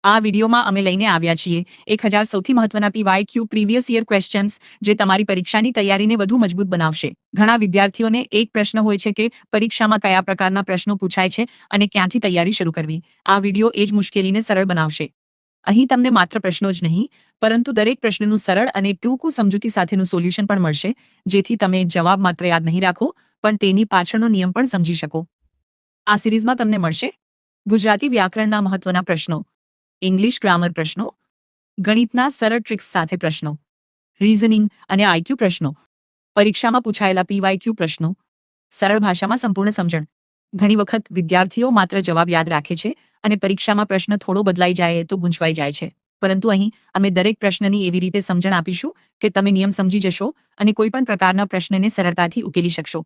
આ વિડીયોમાં અમે લઈને આવ્યા છીએ 1000 સૌથી મહત્વના PYQ પ્રીવિયસ યર ક્વેશ્ચન્સ જે તમારી પરીક્ષાની તૈયારીને વધુ મજબૂત બનાવશે. ઘણા વિદ્યાર્થીઓને એક પ્રશ્ન હોય છે કે પરીક્ષામાં કયા પ્રકારના પ્રશ્નો પૂછાય છે અને ક્યાંથી તૈયારી શરૂ કરવી. આ વિડીયો એ જ મુશ્કેલીને સરળ બનાવશે. અહીં તમને માત્ર પ્રશ્નો જ નહીં પરંતુ દરેક પ્રશ્નનું સરળ અને ટૂંકું સમજૂતી સાથેનું સોલ્યુશન પણ મળશે, જેથી તમે જવાબ માત્ર યાદ નહીં રાખો પણ તેની પાછળનો નિયમ પણ સમજી શકો. આ સિરીઝમાં તમને મળશે ગુજરાતી વ્યાકરણના મહત્વના પ્રશ્નો, ઇંગ્લિશ ગ્રામર પ્રશ્નો, ગણિતના સરળ ટ્રિક્સ સાથે પ્રશ્નો, રીઝનિંગ અને IQ પ્રશ્નો, પરીક્ષામાં પૂછાયેલા PYQ પ્રશ્નો, સરળ ભાષામાં સંપૂર્ણ સમજણ. ઘણી વખત વિદ્યાર્થીઓ માત્ર જવાબ યાદ રાખે છે અને પરીક્ષામાં પ્રશ્ન થોડો બદલાઈ જાય તો ગૂંચવાઈ જાય છે. પરંતુ અહીં અમે દરેક પ્રશ્નની એવી રીતે સમજણ આપીશું કે તમે નિયમ સમજી જશો અને કોઈ પણ પ્રકારના પ્રશ્નને સરળતાથી ઉકેલી શકશો.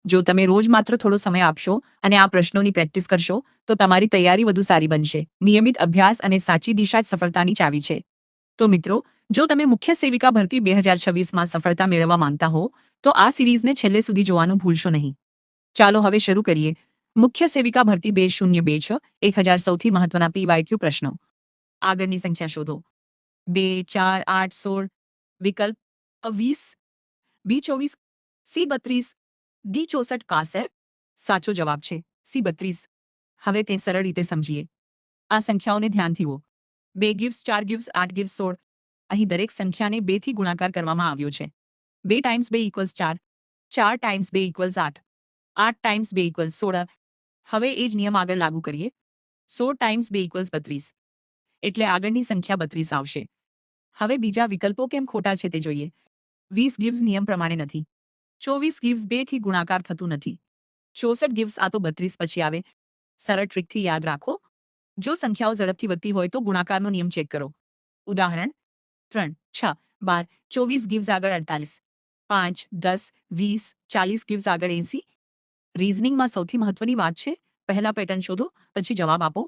જો તમે રોજ માત્ર થોડો સમય આપશો અને આ પ્રશ્નોની પ્રેક્ટિસ કરશો તો તમારી તૈયારી વધુ સારી બનશે. નિયમિત અભ્યાસ અને સાચી દિશા જ સફળતાની ચાવી છે. તો મિત્રો, જો તમે મુખ્ય સેવિકા ભરતી 2026માં સફળતા મેળવવા માંગતા હો તો આ સિરીઝને છેલ્લે સુધી જોવાનું ભૂલશો નહીં. ચાલો હવે શરૂ કરીએ. મુખ્ય સેવિકા ભરતી 2026 1000 સૌથી મહત્વના PYQ પ્રશ્નો. આગળની સંખ્યા શોધો. 2, 4, 8, 16. વિકલ્પ: 20, B24, C32, D64, 61. સાચો જવાબ છે C32. હવે તે સરળ રીતે સમજીએ. આ સંખ્યાઓને ધ્યાનથી જુઓ. 2 gives, 4 gives, 8 gives, 16. અહીં દરેક સંખ્યાને 2 થી ગુણાકાર કરવામાં આવ્યો છે. 2 times 2 equals 4, 4 times 2 equals 8, 8 times 2 equals 16. હવે એ જ નિયમ આગળ લાગુ કરીએ. 16 ટાઈમ્સ 2 ઇક્વલ્સ 32, એટલે આગળની સંખ્યા 32 આવશે. હવે બીજા વિકલ્પો કેમ ખોટા છે તે જોઈએ. 20 gives નિયમ પ્રમાણે નથી. 24 gives 2 થી ગુણાકાર થતું નથી. 64 gives આ તો 32 પછી આવે. સરળ ટ્રીકથી યાદ રાખો. જો સંખ્યાઓ ઝડપથી વધતી હોય તો ગુણાકારનો નિયમ ચેક કરો. ઉદાહરણ: 3, 6, 12, 24 gives આગળ 48, 5, 10, 20, 40 gives આગળ 80. રીઝનિંગમાં સૌથી મહત્વની વાત છે, પહેલા પેટર્ન શોધો પછી જવાબ આપો.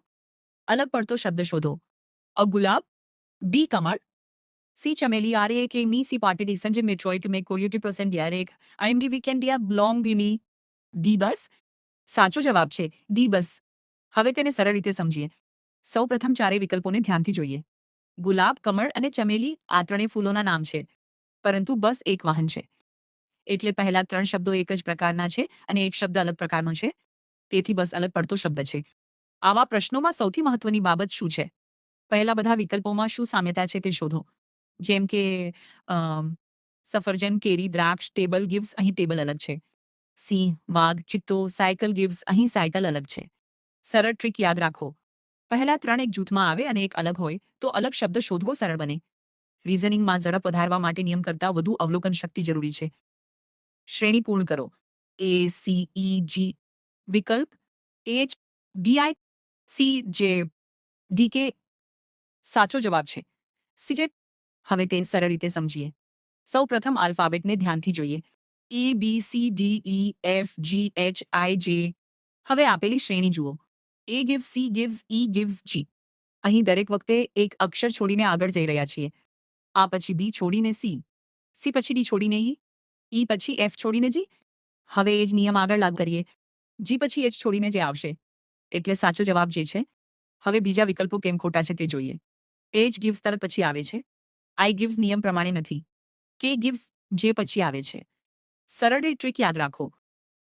અલગ પડતો શબ્દ શોધો. અ ગુલાબ, B કમળ, C ચમેલી, R એક મી, C પાર્ટી સંજય મેટ્રોઇટ મેં કોલ્યુટી % યાર એક IMD વીકેન્ડ યા બ્લોંગ વીમી. ડી બસ સાચો જવાબ છે ડી બસ. હવે તેને સરળ રીતે સમજીએ. સૌ પ્રથમ ચારેય વિકલ્પોને ધ્યાનથી જોઈએ. ગુલાબ, કમળ અને ચમેલી આ ત્રણેય ફૂલોના નામ છે, પરંતુ બસ એક વાહન છે. એટલે પહેલા 3 શબ્દો એક જ પ્રકારના છે અને એક શબ્દ અલગ પ્રકારનો છે. તેથી બસ અલગ પડતો શબ્દ છે. આવા પ્રશ્નોમાં સૌથી મહત્વની બાબત શું છે? પહેલા બધા વિકલ્પોમાં શું સામ્યતા છે તે શોધો. જેમ કે સફરજન, કેરી, દ્રાક્ષ, ટેબલ ગિવ્સ, અહીં ટેબલ અલગ છે. સિંહ, વાઘ, ચિત્તો, સાયકલ ગિવ્સ, અહીં સાયકલ અલગ છે. સરળ ટ્રીક યાદ રાખો. પહેલા 3 એક જૂથમાં આવે અને એક અલગ હોય તો અલગ શબ્દ શોધવો સરળ બને. રીઝનિંગમાં ઝડપ વધારવા માટે નિયમ કરતાં વધુ અવલોકન શક્તિ જરૂરી છે. શ્રેણી પૂર્ણ કરો. A, C, E, G. વિકલ્પ: H, D, I, C, J, D, K. સાચો જવાબ છે C, J. હવે તેને સરળ રીતે સમજીએ. સૌ પ્રથમ આલ્ફાબેટને ધ્યાનથી જોઈએ. A, B, C, D, E, F, G, H, I, J. હવે આપેલી શ્રેણી જુઓ. A gives, C gives, E gives, G. અહીં દરેક વખતે એક અક્ષર છોડીને આગળ જઈ રહ્યા છીએ. આ પછી B છોડીને C, C પછી D છોડીને E, E પછી F છોડીને G. હવે એ જ નિયમ આગળ લાગુ કરીએ. G પછી H છોડીને જે આવશે. એટલે સાચો જવાબ જે છે. હવે બીજા વિકલ્પો કેમ ખોટા છે તે જોઈએ. H gives તરત પછી આવે છે. I gives નિયમ પ્રમાણે નથી. K gives જે પછી આવે છે. સરળ ટ્રીક યાદ રાખો.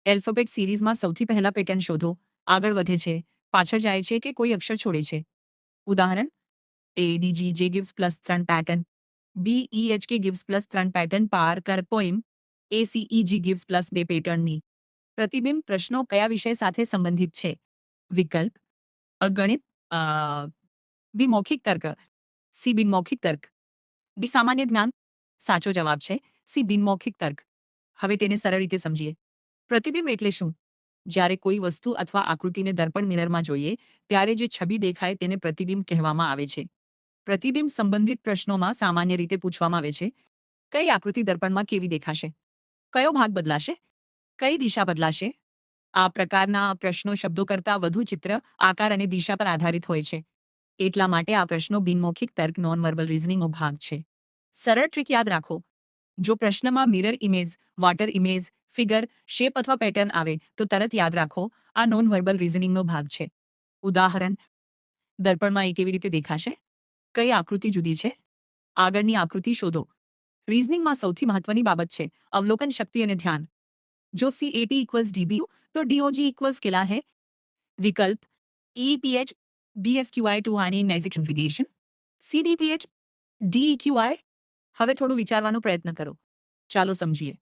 એલ્ફાબેટ સિરીઝમાં સૌથી પહેલા પેટર્ન શોધો. આગળ વધે છે, પાછળ જાય છે કે કોઈ અક્ષર છોડે છે. ઉદાહરણ: A, D, G, J gives +3 pattern. B, E, H, K gives +3 pattern. પાર કર poem. A, C, E, G gives +2 પેટર્નની. પ્રતિબિંબ પ્રશ્નો કયા વિષય સાથે સંબંધિત છે? વિકલ્પ: ગણિત, બી મૌખિક તર્ક, સી બિનમૌખિક તર્ક, ડી સામાન્ય જ્ઞાન. સાચો જવાબ છે સી બિનમૌખિક તર્ક. હવે તેને સરળ રીતે સમજીએ. પ્રતિબિંબ એટલે શું? જ્યારે કોઈ વસ્તુ અથવા આકૃતિને દર્પણ મિરરમાં જોઈએ ત્યારે જે છબી દેખાય તેને પ્રતિબિંબ કહેવામાં આવે છે. પ્રતિબિંબ સંબંધિત પ્રશ્નોમાં સામાન્ય રીતે પૂછવામાં આવે છે. કઈ આકૃતિ દર્પણમાં કેવી દેખાશે? કયો ભાગ બદલાશે? કઈ દિશા બદલાશે? આ પ્રકારના પ્રશ્નો શબ્દો કરતાં વધુ ચિત્ર, આકાર અને દિશા પર આધારિત હોય છે. એટલા માટે આ પ્રશ્નો બિનમૌખિક તર્ક નોન વર્બલ રીઝનિંગનો ભાગ છે. સરળ ટ્રીક યાદ રાખો. જો પ્રશ્નમાં mirror image, water image, figure, shape અથવા પેટર્ન આવે તો તરત યાદ રાખો આ નોન વર્બલ રીઝનિંગનો ભાગ છે. ઉદાહરણ: દર્પણમાં એ કેવી રીતે દેખાશે? કઈ આકૃતિ જુદી છે? આગળની આકૃતિ શોધો. રીઝનિંગમાં સૌથી મહત્વની બાબત છે અવલોકન શક્તિ અને ધ્યાન. જો CAT इक्वल्स DBU तो DOG इक्वल्स केला है विकल्प EPH DFQI to આની નેઝિફિકેશન CDPH DEQI. હવે થોડું વિચારવાનો પ્રયત્ન કરો. ચાલો સમજીએ.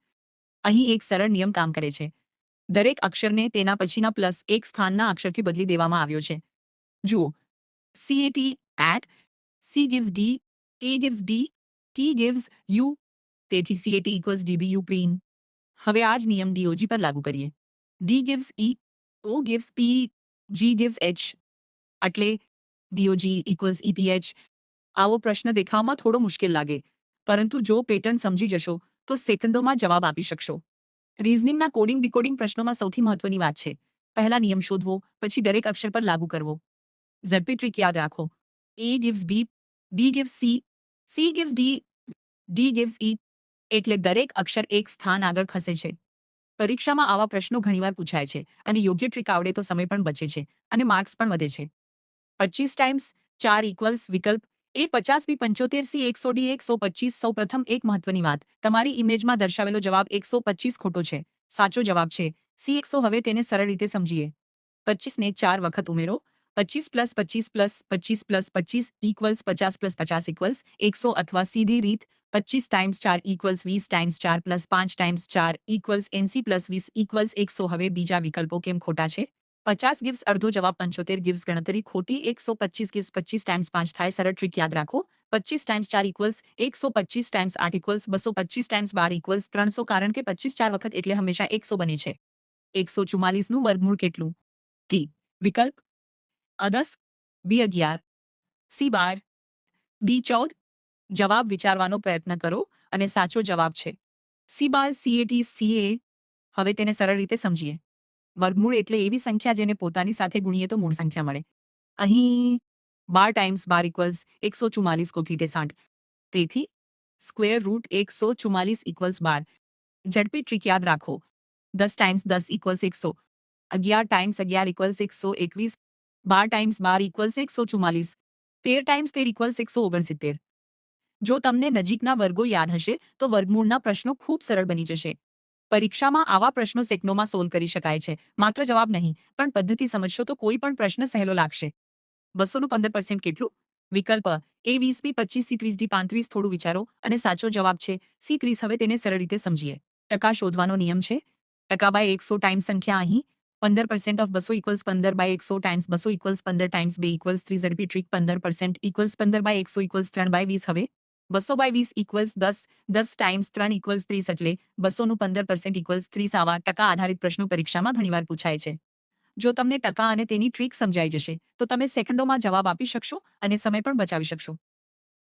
અહીં એક સરળ નિયમ કામ કરે છે. દરેક અક્ષરને તેના પછીના પ્લસ એક સ્થાનના અક્ષરથી બદલી દેવામાં આવ્યો છે. જુઓ, CAT at C gives D, A gives B, T gives U. તેથી CAT equals DBU પ્રીમ. હવે આ જ નિયમ DOG પર લાગુ કરીએ. D gives E, O gives P, G gives H. એટલે DOG equals EPH. આવો પ્રશ્ન દેખાવમાં થોડો મુશ્કેલ લાગે, પરંતુ જો પેટર્ન સમજી જશો તો સેકન્ડોમાં જવાબ આપી શકશો. રીઝનિંગના કોડિંગ ડીકોડિંગ પ્રશ્નોમાં સૌથી મહત્વની વાત છે પહેલા નિયમ શોધવો, પછી દરેક અક્ષર પર લાગુ કરવો. ઝડપી ટ્રીક યાદ રાખો. A gives B, B gives C, C gives D, D gives E. એટલે દરેક અક્ષર એક સ્થાન આગળ ખસે છે. પરીક્ષામાં આવા પ્રશ્નો ઘણીવાર પૂછાય છે અને યોગ્ય ટ્રીક આવડે તો સમય પણ બચે છે અને માર્ક્સ પણ વધે છે. 25 ટાઈમ્સ 4 ઇક્વલ્સ વિકલ્પ A 50 B 75 C 100 D 125. સૌ પ્રથમ એક મહત્વની વાત, તમારી ઇમેજમાં દર્શાવેલો જવાબ 125 ખોટો છે. સાચો જવાબ છે C 100. હવે તેને સરળ રીતે સમજીએ. 25 ને 4 વખત ઉમેરો. 25 plus 25 plus 25 plus 25 equals 50 plus 50 equals 100. અથવા સીધી રીત 25 times 4 equals 20 times 4 plus 5 times 4 equals 80 plus 20 equals 100. હવે બીજા વિકલ્પો કેમ ખોટા છે? 50 gives અડધો જવાબ, 75 gives ગણતરી ખોટી, 125 gives 25 ટાઈમ્સ 5 થાય. સરળ ટ્રીક યાદ રાખો. 25 times 4 equals 125 times 8 equals 225 times 12 equals 300. કારણ કે 25 4 વખત એટલે હંમેશા 100 બને છે. 144 નું વર્ગમૂળ કેટલું? T. વિકલ્પ A10, B11, C12, D14. જવાબ વિચારવાનો પ્રયત્ન કરો અને સાચો જવાબ છે C12 CAT CA. હવે તેને સરળ રીતે સમજીએ. વર્ગમૂળ એટલે એવી સંખ્યા જેને પોતાની સાથે ગુણીએ તો મૂળ સંખ્યા મળે. અહીં 12 ટાઈમ્સ 12 ઇક્વલ્સ 144 को घीटे 60. તેથી સ્ક્વેર રૂટ 144 ઇક્વલ્સ 12. ઝડપી ટ્રીક યાદ રાખો. 10 times 10 equals 100. 11 times 11 equals 121. 12 times 12 equals 144. 13 times 13 equals 169. જો તમને નજીકના વર્ગો યાદ હશે તો વર્ગમૂળના પ્રશ્નો ખૂબ સરળ બની જશે. પરીક્ષામાં આવા પ્રશ્નો સેકન્ડોમાં સોલ્વ કરી શકાય છે. માત્ર જવાબ નહીં, પણ પદ્ધતિ સમજશો તો કોઈ પણ પ્રશ્ન સહેલો લાગશે. 200નું 15% કેટલું? વિકલ્પ A 20 B 25 C 30 D 35. થોડું વિચારો અને સાચો જવાબ છે C 30. હવે તેને સરળ રીતે સમજીએ. ટકા શોધવાનો નિયમ છે ટકા બાય 100 ટાઈમ્સ સંખ્યા. અહીં 15% of 200 equals 15 by 100 times 200 equals 15 times 2 equals 3. ઝડપી trick 15% equals 15 by 100 equals 3 by 20. હવે 200 બાય 20 ઇક્વલ્સ 10. 10 times 3 equals 30. એટલે 200નું 15% ઇક્વલ્સ 30. આવા ટકા આધારિત પ્રશ્નો પરીક્ષામાં ઘણીવાર પૂછાય છે. જો તમને ટકા અને તેની ટ્રીક સમજાઈ જશે તો તમે સેકન્ડોમાં જવાબ આપી શકશો અને સમય પણ બચાવી શકશો.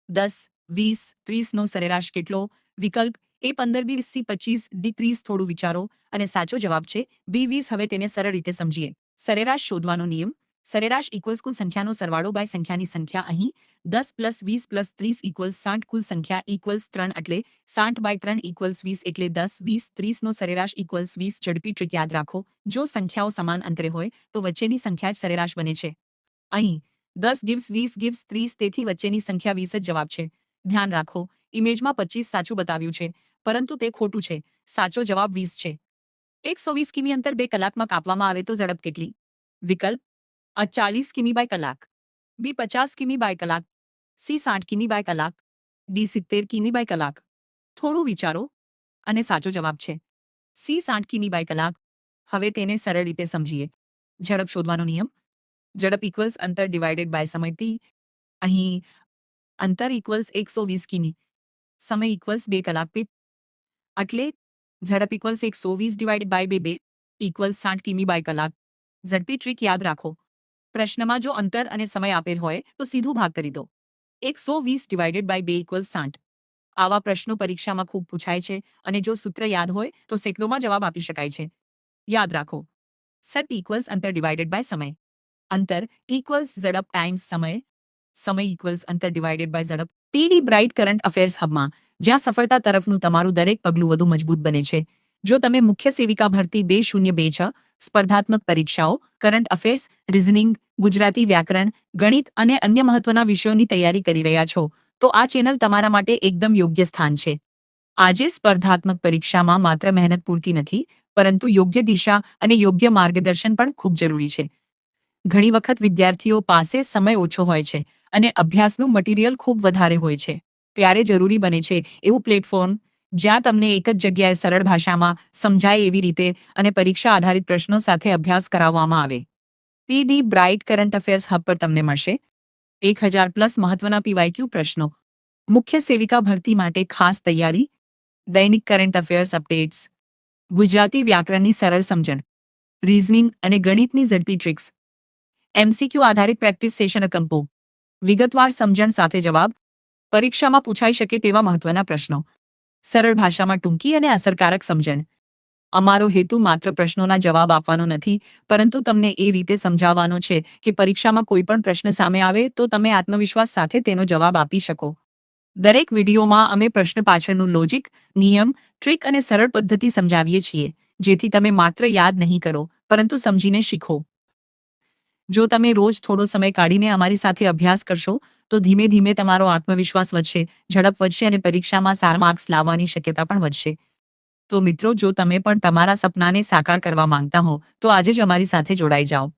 10, 20, 30નો સરેરાશ કેટલો? વિકલ્પ A 15 B 20 C 25 D 30. થોડું વિચારો અને સાચો જવાબ છે B 20. હવે તેને સરળ રીતે સમજીએ. સરેરાશ શોધવાનો નિયમ. સરેરાશ ઇક્વલ્સ કુલ સંખ્યાનો સરવાળો બાય સંખ્યાની સંખ્યા. અહીં 10 પ્લસ 20 પ્લસ 30 ઇક્વલ્સ 60. કુલ સંખ્યા ઇક્વલ્સ 3 એટલે 60 બાય 3 ઇક્વલ્સ 20. એટલે 10, 20, 30નો સરેરાશ ઇક્વલ્સ 20. ઝડપી ટ્રીક યાદ રાખો. જો સંખ્યાઓ સમાન અંતરે હોય તો વચ્ચેની સંખ્યા જ સરેરાશ બને છે. અહીં 10 gives 20 gives 30. તેથી વચ્ચેની સંખ્યા 20 જ જવાબ છે. ધ્યાન રાખો, ઇમેજમાં 25 સાચું બતાવ્યું છે, પરંતુ તે ખોટું છે. સાચો જવાબ 20 છે. 120 કિમી અંતર 2 કલાકમાં કાપવામાં આવે તો ઝડપ કેટલી? વિકલ્પ A 40 કિમી બાય કલાક, B 50 કિમી બાય કલાક, C 60 કિમી બાય કલાક, D 70 કિમી બાય કલાક. થોડું વિચારો અને સાચો જવાબ છે C 60 કિમી બાય કલાક. હવે તેને સરળ રીતે સમજીએ. ઝડપ શોધવાનો નિયમ. ઝડપ ઇક્વલ્સ અંતર ડિવાઇડેડ બાય સમય T. અહીં અંતર ઇક્વલ્સ 120 કિમી, સમય ઇક્વલ્સ 2 કલાક P. એટલે ઝડપ ઇક્વલ્સ 120 ડિવાઇડેડ બાય 2 ઇક્વલ્સ 60 કિમી બાય કલાક. ઝડપી ટ્રીક યાદ રાખો. પ્રશ્નમાં જો અંતર અને સમય આપેલ હોય તો સીધું ભાગ કરી દો. 120 ડિવાઇડેડ બાય 2 ઇક્વલ્સ 60. આવા પ્રશ્નો પરીક્ષામાં ખૂબ પૂછાય છે અને જો સૂત્ર યાદ હોય તો સેકન્ડોમાં જવાબ આપી શકાય છે. યાદ રાખો. સત ઇક્વલ્સ અંતર ડિવાઇડેડ બાય સમય. અંતર ઇક્વલ્સ ઝડપ ટાઈમ્સ સમય. સમય ઇક્વલ્સ અંતર ડિવાઇડેડ બાય ઝડપ. PD બ્રાઇટ કરંટ અફેર્સ હબમાં, જ્યાં સફળતા તરફનું તમારું દરેક પગલું વધુ મજબૂત બને છે. જો તમે મુખ્ય સેવિકા ભરતી 2026 સ્પર્ધાત્મક પરીક્ષાઓ, કરંટ અફેર્સ, રિઝનિંગ, ગુજરાતી વ્યાકરણ, ગણિત અને અન્ય મહત્વના વિષયોની તૈયારી કરી રહ્યા છો તો આ ચેનલ તમારા માટે એકદમ યોગ્ય સ્થાન છે. આજે સ્પર્ધાત્મક પરીક્ષામાં માત્ર મહેનત પૂરતી નથી, પરંતુ યોગ્ય દિશા અને યોગ્ય માર્ગદર્શન પણ ખૂબ જરૂરી છે. ઘણી વખત વિદ્યાર્થીઓ પાસે સમય ઓછો હોય છે અને અભ્યાસનું મટીરિયલ ખૂબ વધારે હોય છે. ત્યારે જરૂરી બને છે એવું પ્લેટફોર્મ જ્યાં તમને એક જ જગ્યાએ સરળ ભાષામાં સમજાય એવી રીતે અને પરીક્ષા આધારિત પ્રશ્નો સાથે અભ્યાસ કરાવવામાં આવે. પીડી બ્રાઇટ કરંટ અફેર્સ હબ પર તમને મળશે 1000+ મહત્વના પીવાયક્યુ પ્રશ્નો, મુખ્ય સેવિકા ભરતી માટે ખાસ તૈયારી, દૈનિક કરંટ અફેર્સ અપડેટ્સ, ગુજરાતી વ્યાકરણની સરળ સમજણ, રીઝનિંગ અને ગણિતની ઝડપી ટ્રિક્સ, એમસીક્યુ આધારિત પ્રેક્ટિસ સેશન અકંપો, વિગતવાર સમજણ સાથે જવાબ, પરીક્ષામાં પૂછાઈ શકે તેવા મહત્વના પ્રશ્નો, સરળ ભાષામાં ટૂંકી અને અસરકારક સમજણ. અમારો હેતુ માત્ર પ્રશ્નોના જવાબ આપવાનો નથી, પરંતુ તમને એ રીતે સમજાવવાનો છે કે પરીક્ષામાં કોઈ પણ પ્રશ્ન સામે આવે તો તમે આત્મવિશ્વાસ સાથે તેનો જવાબ આપી શકો. દરેક વિડીયોમાં અમે પ્રશ્ન પાછળનું લોજિક, નિયમ, ટ્રીક અને સરળ પદ્ધતિ સમજાવીએ છીએ, જેથી તમે માત્ર યાદ નહીં કરો, પરંતુ સમજીને શીખો. જો તમે રોજ થોડો સમય કાઢીને અમારી સાથે અભ્યાસ કરશો તો ધીમે ધીમે તમારો આત્મવિશ્વાસ વધશે, ઝડપ વધશે અને પરીક્ષામાં સારા માર્ક્સ લાવવાની શક્યતા પણ વધશે. તો મિત્રો, જો તમે પણ તમારા સપનાને સાકાર કરવા માંગતા હો તો આજે જ અમારી સાથે જોડાઈ જાઓ.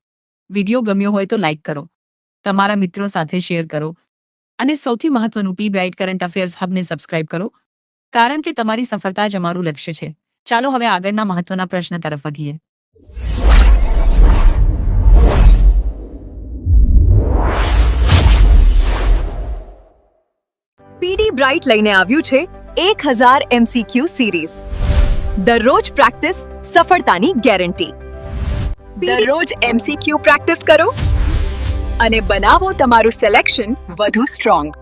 વિડીયો ગમ્યો હોય તો લાઈક કરો, તમારા મિત્રો સાથે શેર કરો અને સૌથી મહત્વનું પી બ્રાઇટ કરંટ અફેર્સ હબને સબસ્ક્રાઇબ કરો, કારણ કે તમારી સફળતા જ અમારું લક્ષ્ય છે. ચાલો હવે આગળના મહત્વના પ્રશ્ન તરફ વધીએ. પીડી બ્રાઇટ લઈને આવ્યું છે 1000 MCQ સિરીઝ. દરરોજ પ્રેક્ટિસ, સફળતાની ગેરંટી. દરરોજ MCQ પ્રેક્ટિસ કરો અને બનાવો તમારું સિલેક્શન વધુ સ્ટ્રોંગ.